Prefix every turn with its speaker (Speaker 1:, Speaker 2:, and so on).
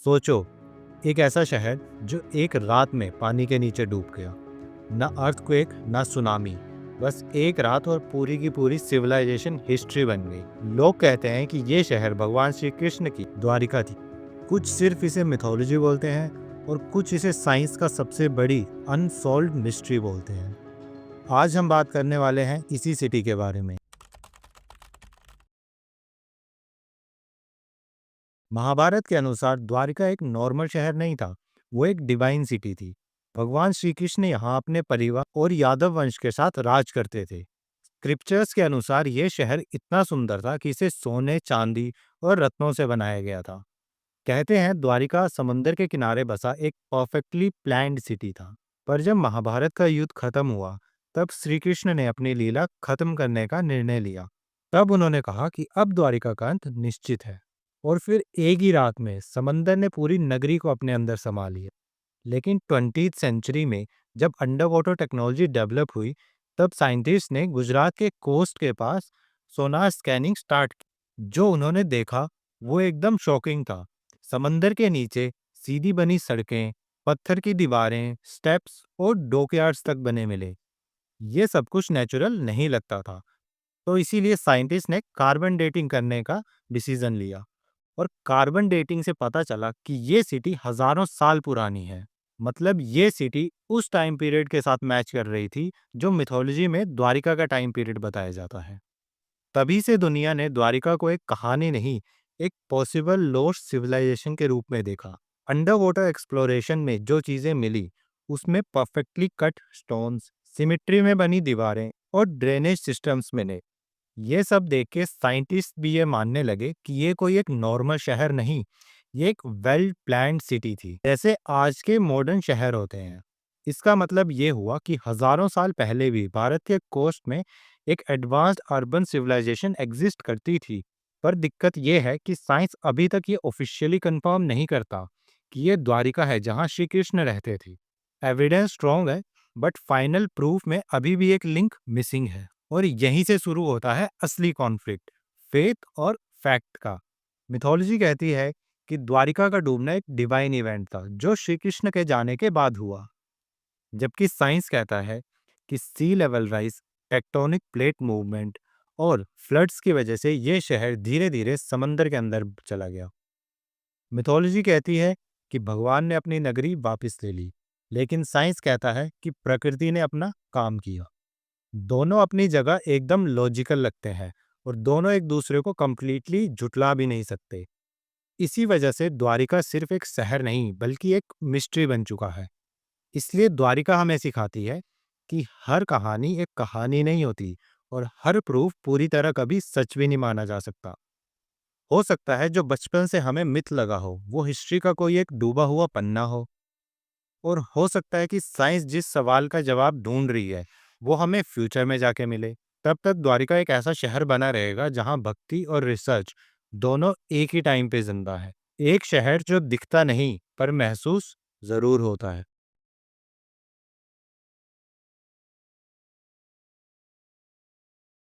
Speaker 1: सोचो, एक ऐसा शहर जो एक रात में पानी के नीचे डूब गया। ना अर्थक्वेक ना सुनामी, बस एक रात और पूरी की पूरी सिविलाइजेशन हिस्ट्री बन गई। लोग कहते हैं कि ये शहर भगवान श्री कृष्ण की द्वारिका थी। कुछ सिर्फ इसे मिथोलॉजी बोलते हैं और कुछ इसे साइंस का सबसे बड़ी अनसॉल्व्ड मिस्ट्री बोलते हैं। आज हम बात करने वाले हैं इसी सिटी के बारे में। महाभारत के अनुसार द्वारिका एक नॉर्मल शहर नहीं था, वो एक डिवाइन सिटी थी। भगवान श्री कृष्ण यहाँ अपने परिवार और यादव वंश के साथ राज करते थे। स्क्रिप्चर्स के अनुसार ये शहर इतना सुंदर था कि इसे सोने, चांदी और रत्नों से बनाया गया था। कहते हैं द्वारिका समंदर के किनारे बसा एक परफेक्टली प्लान्ड सिटी था। पर जब महाभारत का युद्ध खत्म हुआ, तब श्री कृष्ण ने अपनी लीला खत्म करने का निर्णय लिया। तब उन्होंने कहा कि अब द्वारिका का अंत निश्चित है। और फिर एक ही रात में समंदर ने पूरी नगरी को अपने अंदर समा लिया। लेकिन 20th सेंचुरी में जब अंडर वाटर टेक्नोलॉजी डेवलप हुई, तब साइंटिस्ट ने गुजरात के कोस्ट के पास सोनार स्कैनिंग स्टार्ट की। जो उन्होंने देखा वो एकदम शॉकिंग था। समंदर के नीचे सीधी बनी सड़कें, पत्थर की दीवारें, स्टेप्स और डॉकयार्ड्स तक बने मिले। ये सब कुछ नेचुरल नहीं लगता था। तो इसीलिए साइंटिस्ट ने कार्बन डेटिंग करने का डिसीजन लिया। और कार्बन डेटिंग से पता चला कि ये सिटी हजारों साल पुरानी है। मतलब ये सिटी उस टाइम पीरियड के साथ मैच कर रही थी जो मिथोलॉजी में द्वारिका का टाइम पीरियड बताया जाता है। तभी से दुनिया ने द्वारिका को एक कहानी नहीं, एक पॉसिबल लोस्ट सिविलाइजेशन के रूप में देखा। अंडर वाटर एक्सप्लोरेशन में जो चीजें मिली, उसमें परफेक्टली कट स्टोन्स, सिमिट्री में बनी दीवारें और ड्रेनेज सिस्टम्स मिले। ये सब देख के साइंटिस्ट भी ये मानने लगे कि ये कोई एक नॉर्मल शहर नहीं, ये एक वेल प्लान्ड सिटी थी, जैसे आज के मॉडर्न शहर होते हैं। इसका मतलब ये हुआ कि हजारों साल पहले भी भारत के कोस्ट में एक एडवांस्ड अर्बन सिविलाइजेशन एग्जिस्ट करती थी। पर दिक्कत ये है कि साइंस अभी तक ये ऑफिशियली कंफर्म नहीं करता कि ये द्वारिका है जहाँ श्री कृष्ण रहते थे। एविडेंस स्ट्रॉन्ग है, बट फाइनल प्रूफ में अभी भी एक लिंक मिसिंग है। और यहीं से शुरू होता है असली कॉन्फ्लिक्ट, फेथ और फैक्ट का। मिथोलॉजी कहती है कि द्वारिका का डूबना एक डिवाइन इवेंट था जो श्री कृष्ण के जाने के बाद हुआ, जबकि साइंस कहता है कि sea level rise, tectonic plate movement और फ्लड्स की वजह से ये शहर धीरे धीरे समंदर के अंदर चला गया। मिथोलॉजी कहती है कि भगवान ने अपनी नगरी वापस ले ली, लेकिन साइंस कहता है कि प्रकृति ने अपना काम किया। दोनों अपनी जगह एकदम लॉजिकल लगते हैं और दोनों एक दूसरे को कंप्लीटली झुटला भी नहीं सकते। इसी वजह से द्वारिका सिर्फ एक शहर नहीं बल्कि एक मिस्ट्री बन चुका है। इसलिए द्वारिका हमें सिखाती है कि हर कहानी एक कहानी नहीं होती और हर प्रूफ पूरी तरह कभी सच भी नहीं माना जा सकता। हो सकता है जो बचपन से हमें मिथ लगा हो वो हिस्ट्री का कोई एक डूबा हुआ पन्ना हो, और हो सकता है कि साइंस जिस सवाल का जवाब ढूंढ रही है वो हमें फ्यूचर में जाके मिले। तब तक द्वारिका एक ऐसा शहर बना रहेगा जहां भक्ति और रिसर्च दोनों एक ही टाइम पे जिंदा है। एक शहर जो दिखता नहीं पर महसूस जरूर होता है।